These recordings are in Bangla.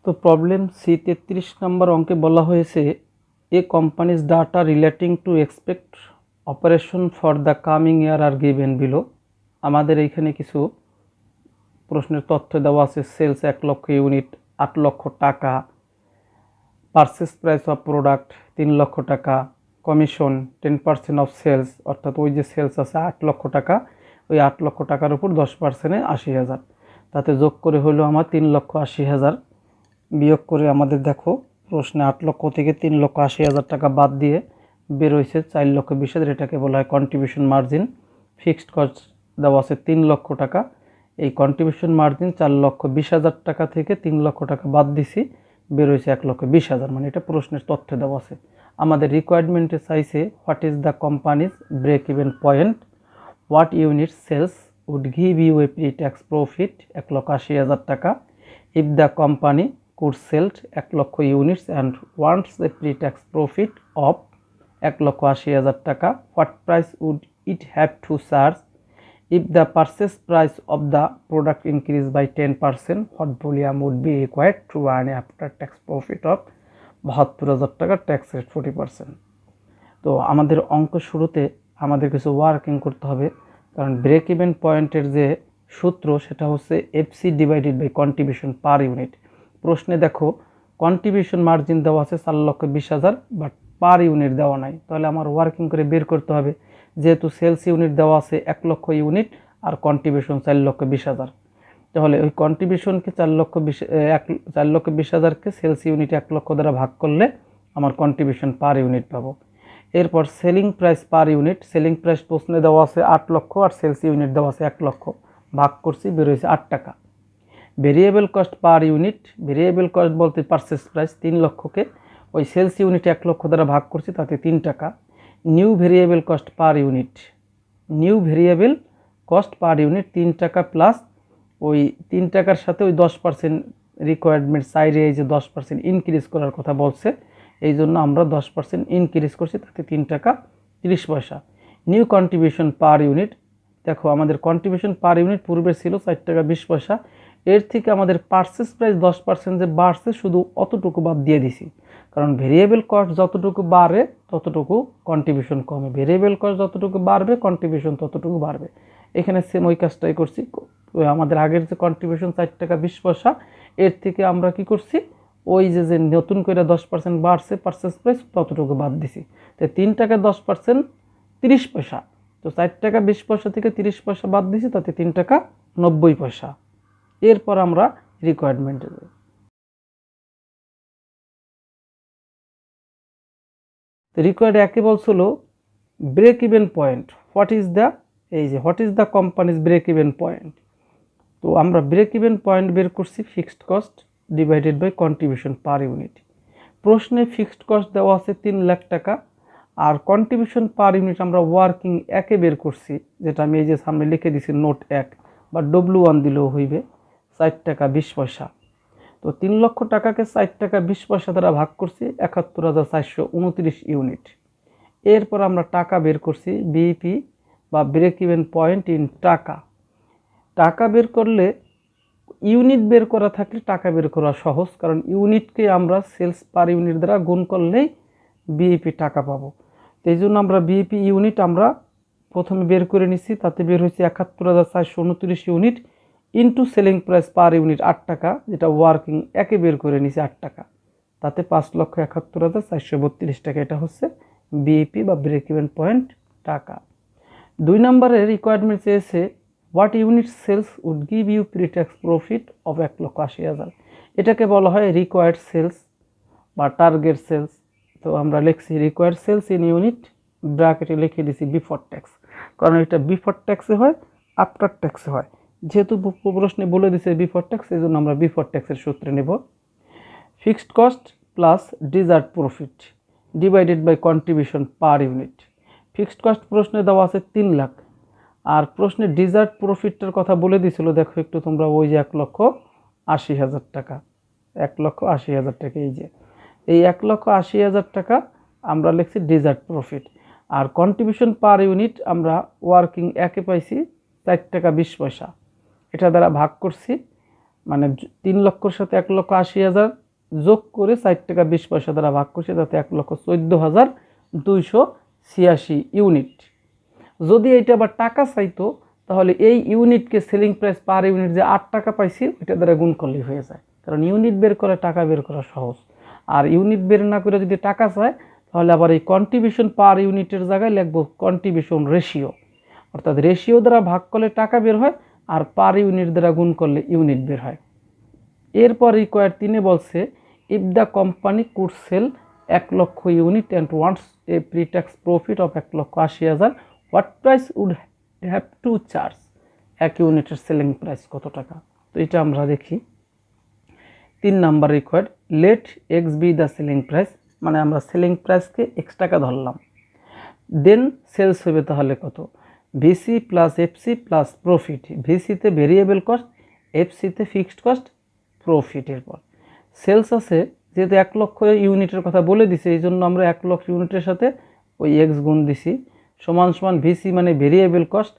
তো প্রবলেম সি 33 নম্বর অঙ্কে বলা হয়েছে a company's data relating to expect operation for the coming year are given below. আমাদের এইখানে কিছু প্রশ্নের তথ্য দেওয়া আছে। সেলস 1 লক্ষ ইউনিট, 8 লক্ষ টাকা, পারচেস প্রাইস অফ প্রোডাক্ট 3 লক্ষ টাকা, কমিশন 10% অফ সেলস, অর্থাৎ ওই যে সেলস আছে 8 লক্ষ টাকা, ওই 8 লক্ষ টাকার উপর 10%-এ 80,000, তাতে যোগ করে হলো আমার 3,80,000, বিয়োগ করে আমাদের দেখো প্রশ্নে 8 লক্ষ থেকে 3,80,000 টাকা বাদ দিয়ে বের হয়েছে 4,20,000। এটাকে বলা হয় কন্ট্রিবিউশন মার্জিন। ফিক্সড কস্ট দেওয়া আছে 3 লক্ষ টাকা। এই কন্ট্রিবিউশন মার্জিন 4,20,000 টাকা থেকে 3 লক্ষ টাকা বাদ দিছি, বের হয়েছে 1,20,000। মানে এটা প্রশ্নের তথ্য দেওয়া আছে। আমাদের রিকোয়ারমেন্টে চাইছে what is the company's break even point, what unit sales would give you a pre tax profit 1,80,000 টাকা, if the company could sell 1 লক্ষ units and wants a pre-tax profit of 1,80,000 টাকা, what price would it have to charge if the purchase price of the product increased by 10%, what volume would be required to earn after tax profit of 72,000 টাকা, tax rate 40%। তো আমাদের অঙ্ক শুরুতে আমাদের কিছু ওয়ার্কিং করতে হবে, কারণ ব্রেক ইভেন পয়েন্টের যে সূত্র সেটা হচ্ছে FC divided by contribution per unit. প্রশ্নে দেখো কন্ট্রিবিউশন মার্জিন দেওয়া আছে 4,20,000, বাট পার ইউনিট দেওয়া নাই। তাহলে আমার ওয়ার্কিং করে বের করতে হবে, যেহেতু সেলস ইউনিট দেওয়া আছে 1 লক্ষ ইউনিট আর কন্ট্রিবিউশন 4,20,000, তাহলে ওই কন্ট্রিবিউশনকে 4,20,000কে সেলস ইউনিট 1 লক্ষ দ্বারা ভাগ করলে আমার কন্ট্রিবিউশন পার ইউনিট পাবো। এরপর selling price per unit, selling price প্রশ্নে দেওয়া আছে 8 লক্ষ আর সেলস ইউনিট দেওয়া আছে 1 লক্ষ, ভাগ করছি বের হয়েছে 8 টাকা। Variable cost per unit, variable cost বলতে পারচেস প্রাইস 3 লক্ষকে ওই সেলস ইউনিট 1 লক্ষ দ্বারা ভাগ করছি, তাতে 3 টাকা। New variable cost per unit, new variable cost per unit 3 টাকা প্লাস ওই 3 টাকার সাথে ওই 10% রিকোয়ারমেন্ট সাইডে এই যে 10% ইনক্রিজ করার কথা বলছে, এই জন্য আমরা 10% ইনক্রিজ করছি, তাতে 3 টাকা 30 পয়সা। নিউ কন্ট্রিবিউশন পার ইউনিট, দেখো আমাদের কন্ট্রিবিউশন পার ইউনিট পূর্বে ছিল 4 টাকা 20 পয়সা, এর থেকে আমাদের পারচেস প্রাইস 10% যে বাড়ছে শুধু অতটুকু বাদ দিয়ে দিছি, কারণ ভেরিয়েবল কস্ট যতটুকু বাড়ে ততটুকু কন্ট্রিবিউশন কমে, ভেরিয়েবল কস্ট যতটুকু বাড়বে কন্ট্রিবিউশন ততটুকু বাড়বে। এখানে সেম ওই কাজটাই করছি। আমাদের আগের যে কন্ট্রিবিউশন 4 টাকা 20 পয়সা, এর থেকে আমরা কি করছি, ওই যে নতুন করে 10% বাড়ছে পারচেস প্রাইস ততটুকু বাদ দিছি, তো 3 টাকা 10% 30 পয়সা, তো 4 টাকা 20 পয়সা থেকে 30 পয়সা বাদ দিছি, তাতে 3 টাকা 90 পয়সা। এরপর আমরা রিকোয়ারমেন্টে যাই। রিকোয়ার্ড একে বলছিল break even point, what is the, এই যে what is the company's break even point. তো আমরা ব্রেক ইভেন পয়েন্ট বের করছি fixed cost divided by contribution per unit. প্রশ্নে ফিক্সড কস্ট দেওয়া আছে 3 লাখ টাকা আর কন্ট্রিবিউশন পার ইউনিট আমরা ওয়ার্কিং একে বের করছি, যেটা আমি এই যে সামনে লিখে দিছি নোট 1 বা W1 দিলেও হইবে, 4 টাকা 20 পয়সা। তো 3 লক্ষ টাকাকে 4 টাকা 20 পয়সা দ্বারা ভাগ করছি 71,429 ইউনিট। এরপর আমরা টাকা বের করছি বিইপি বা ব্রেক ইভেন পয়েন্ট ইন টাকা। টাকা বের করলে ইউনিট বের করা থাকলে টাকা বের করা সহজ, কারণ ইউনিটকে আমরা সেলস পার ইউনিট দ্বারা গুণ করলেই বিইপি টাকা পাবো। তো এই জন্য আমরা বিইপি ইউনিট আমরা প্রথমে বের করে নিচ্ছি, তাতে বের হয়েছে 71,429 unit into selling price per unit 8 টাকা, যেটা ওয়ার্কিং একে বের করে নিছি 8 টাকা, তাতে 5,71,432 টাকা। এটা হচ্ছে বিইপি বা ব্রেক ইভেন পয়েন্ট টাকা। 2 নম্বরের রিকোয়ারমেন্ট চেয়েছে what unit sales would give you pre tax profit of 1,80,000। এটাকে বলা হয় রিকোয়ার্ড সেলস বা টার্গেট সেলস। তো আমরা লিখছি রিকোয়ার্ড সেলস ইন ইউনিট, ব্র্যাকেটে লিখে দিছি বিফোর ট্যাক্স, কারণ এটা বিফোর ট্যাক্সে হয় আফটার ট্যাক্সে হয়, যেহেতু প্রশ্নে বলে দিছে বিফোর ট্যাক্স, এই জন্য আমরা বিফোর ট্যাক্সের সূত্রে নেব। Fixed cost plus desired profit divided by contribution per unit. Fixed cost প্রশ্নে দেওয়া আছে 3 লাখ আর প্রশ্নে ডিজার্ট প্রফিটটার কথা বলে দিছিল, দেখো একটু তোমরা, ওই যে 1,80,000 টাকা, 1,80,000 টাকা, এই যে এই 1,80,000 টাকা আমরা লিখছি ডিজার্ট প্রফিট। আর কন্ট্রিবিউশন পার ইউনিট আমরা ওয়ার্কিং একে পাইছি 4 টাকা 20 পয়সা, এটা দ্বারা ভাগ করছি মানে 3 লক্ষর সাথে 1,80,000 যোগ করে 4 টাকা 20 পয়সা দ্বারা ভাগ করছে, তাতে 1,14,286 ইউনিট। যদি এটা আবার টাকা চাইতো তাহলে এই ইউনিটকে সেলিং প্রাইস পার ইউনিট যে 8 টাকা পাইছি ওইটা দ্বারা গুণ করলেই হয়ে যায়, কারণ ইউনিট বের করে টাকা বের করা সহজ। আর ইউনিট বের না করে যদি টাকা চায় তাহলে আবার এই কন্ট্রিবিউশন পার ইউনিটের জায়গায় লিখবো কন্ট্রিবিউশন রেশিও, অর্থাৎ রেশিও দ্বারা ভাগ করলে টাকা বের হয় আর পার ইউনিট দ্বারা গুণ করলে ইউনিট বের হয়। এরপর রিকোয়ার্ড 3 বলছে if the company could sell 1 lakh unit and wants a pre tax profit of 1,80,000 what price would have to charge, এক ইউনিটের সেলিং প্রাইস কত টাকা। তো এটা আমরা দেখি। 3 number required let x be the selling price, মানে আমরা সেলিং প্রাইসকে x টাকা ধরলাম, দেন সেলস হবে তাহলে কত, VC plus FC plus profit, ভিসিতে ভেরিয়েবল কস্ট, এফসিতে ফিক্সড কস্ট, প্রফিটের পর সেলস আছে, যেহেতু 1 লক্ষ ইউনিটের কথা বলে দিছে এই জন্য আমরা 1 লক্ষ ইউনিটের সাথে ওই এক্স গুণ দিছি, সমান সমান ভিসি মানে ভেরিয়েবল কস্ট।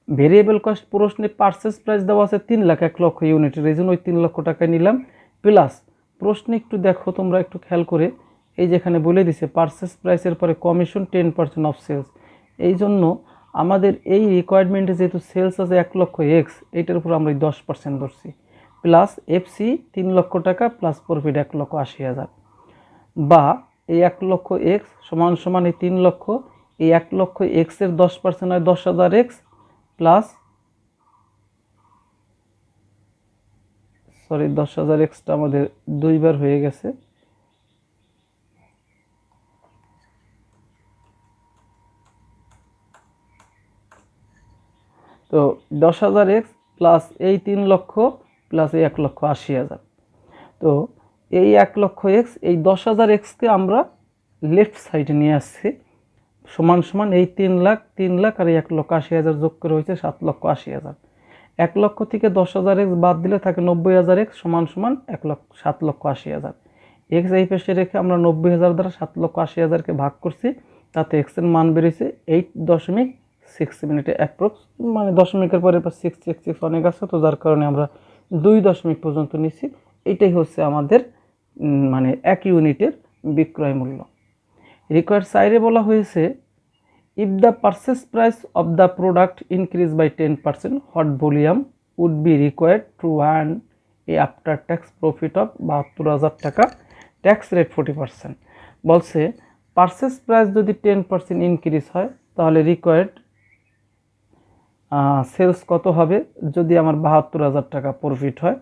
ভেরিয়েবল কস্ট প্রশ্নে পারচেস প্রাইস দেওয়া আছে 3 লাখ 1 লক্ষ ইউনিটের, এই জন্য ওই 3 লক্ষ টাকা নিলাম, প্লাস প্রশ্নে একটু দেখো তোমরা একটু খেয়াল করে, এই যেখানে বলে দিছে পারচেস প্রাইসের পরে কমিশন 10% অফ সেলস, এই জন্য আমাদের এই রিকোয়ারমেন্টে যেহেতু সেলস আছে 1 লক্ষ এক্স, এইটার উপর আমরা 10% ধরছি, প্লাস এফসি 3 লক্ষ টাকা প্লাস প্রফিট 1,80,000, বা এই 1 লক্ষ এক্স সমান সমান এই 3 লক্ষ, এই 1 লক্ষ এক্সের 10% হয় 10,000 এক্স প্লাস 10,000 এক্সটা আমাদের দুইবার হয়ে গেছে, তো 10,000 এক্স প্লাস এই 3 লক্ষ প্লাস এই 1,80,000। তো এই 1 লক্ষ এক্স এই 10,000 এক্সকে আমরা লেফট সাইডে নিয়ে আসছি, সমান সমান এই 3 লাখ আর এই 1,80,000 যোগ করে হয়েছে 7,80,000। 1 লক্ষ থেকে 10,000 এক্স বাদ দিলে থাকে 90,000 এক্স সমান সমান 7,80,000। এক্স এই পাশে রেখে আমরা 90,000 দ্বারা 7,80,000কে ভাগ করছি, তাতে এক্সের মান বেরিয়েছে 8.6 মিনিটে অ্যাপ্রক্স, মানে দশমিকের পরে 6 অনেক আছে, তো যার কারণে আমরা 2 দশমিক পর্যন্ত নিচ্ছি। এটাই হচ্ছে আমাদের মানে 1 ইউনিটের বিক্রয় মূল্য। রিকোয়ার্ড সাইডে বলা হয়েছে if the purchase price of the product increase by 10% what volume would be required to earn a after tax profit of 72,000 টাকা, ট্যাক্স রেট 40%। বলছে পারচেস প্রাইস যদি 10% ইনক্রিজ হয় তাহলে রিকোয়ার্ড সেলস কত হবে, যদি আমার 72,000 টাকা প্রফিট হয়।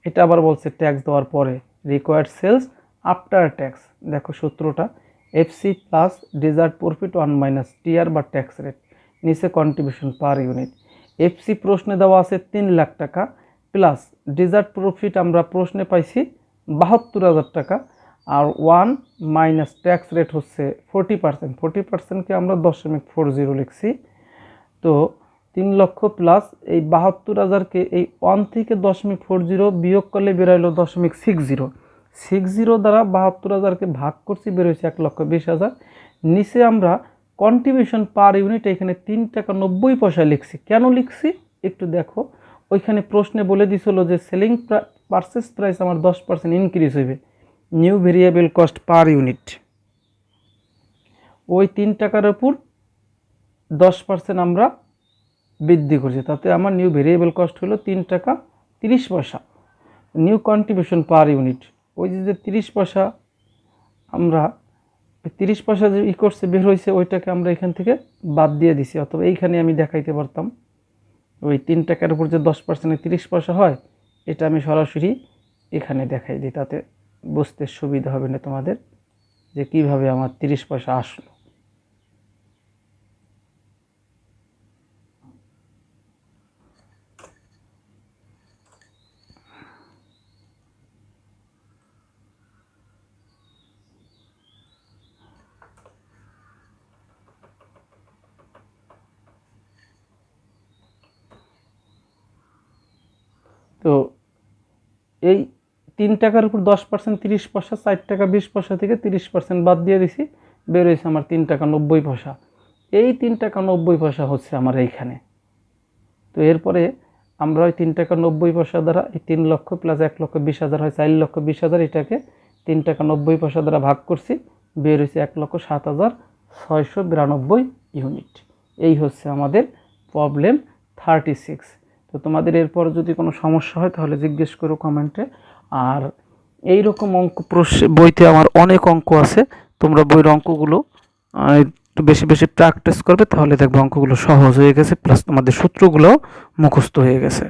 এটা আবার বলছে ট্যাক্স দেওয়ার পরে রিকোয়ার্ড সেলস আফটার ট্যাক্স, দেখো সূত্রটা FC plus desired profit 1 minus TR বা ট্যাক্স রেট, নিচে কন্ট্রিবিউশন পার ইউনিট। এফসি প্রশ্নে দেওয়া আছে 3 লাখ টাকা প্লাস ডিজার্ট প্রফিট আমরা প্রশ্নে পাইছি 72,000 টাকা, আর 1 মাইনাস ট্যাক্স রেট হচ্ছে 40%, 40%কে আমরা 0.40 লিখছি। তো 3 লক্ষ প্লাস এই 72,000কে এই 1 থেকে 0.40 বিয়োগ করলে বেরোলো 0.60, 60 দ্বারা 72,000কে ভাগ করছি, বেরোয়েছে 1,20,000। নিচে আমরা কন্ট্রিবিউশন পার ইউনিট এখানে 3 টাকা 90 পয়সা লিখছি, কেন লিখছি একটু দেখো, ওইখানে প্রশ্নে বলে দিছিল যে সেলিং পারচেস প্রাইস আমার 10% ইনক্রিজ হবে, new variable cost per unit, ওই 3 টাকার উপর 10% আমরা বৃদ্ধি করছি, তাতে আমার নিউ ভেরিয়েবল কস্ট হলো 3 টাকা 30 পয়সা। নিউ কন্ট্রিবিউশন পার ইউনিট ওই যে 30 পয়সা, আমরা 30 পয়সা যে করছে বের হয়েছে ওইটাকে আমরা এখান থেকে বাদ দিয়ে দিছি, অথবা এইখানে আমি দেখাইতে পারতাম ওই 3 টাকার উপর যে 10% 30 পয়সা হয়, এটা আমি সরাসরি এখানে দেখাই দিই, তাতে বুঝতে সুবিধা হবে না তোমাদের যে কিভাবে আমার 30 পয়সা আসলো। তো এই 3 টাকার উপর 10% 30 পয়সা, 4 টাকা 20 পয়সা থেকে 30% বাদ দিয়ে দিছি, বের হয়েছে আমার 3 টাকা 90 পয়সা। এই 3 টাকা 90 পয়সা হচ্ছে আমার এইখানে। তো এরপরে আমরা ওই 3 টাকা 90 পয়সা দ্বারা এই 3 লক্ষ প্লাস 1,20,000 হয় 4,20,000, এটাকে 3 টাকা 90 পয়সা দ্বারা ভাগ করছি, বের হয়েছে 1,07,692 ইউনিট। এই হচ্ছে আমাদের প্রবলেম 36। তো তোমাদের এরপর যদি কোনো সমস্যা হয় তাহলে জিজ্ঞেস করো কমেন্টে। আর এই রকম অঙ্ক বইতে আমার অনেক অঙ্ক আছে, তোমরা বইয়ের অঙ্কগুলো একটু বেশি বেশি প্র্যাকটিস করবে, তাহলে দেখবে অঙ্কগুলো সহজ হয়ে গেছে, প্লাস তোমাদের সূত্রগুলোও মুখস্থ হয়ে গেছে।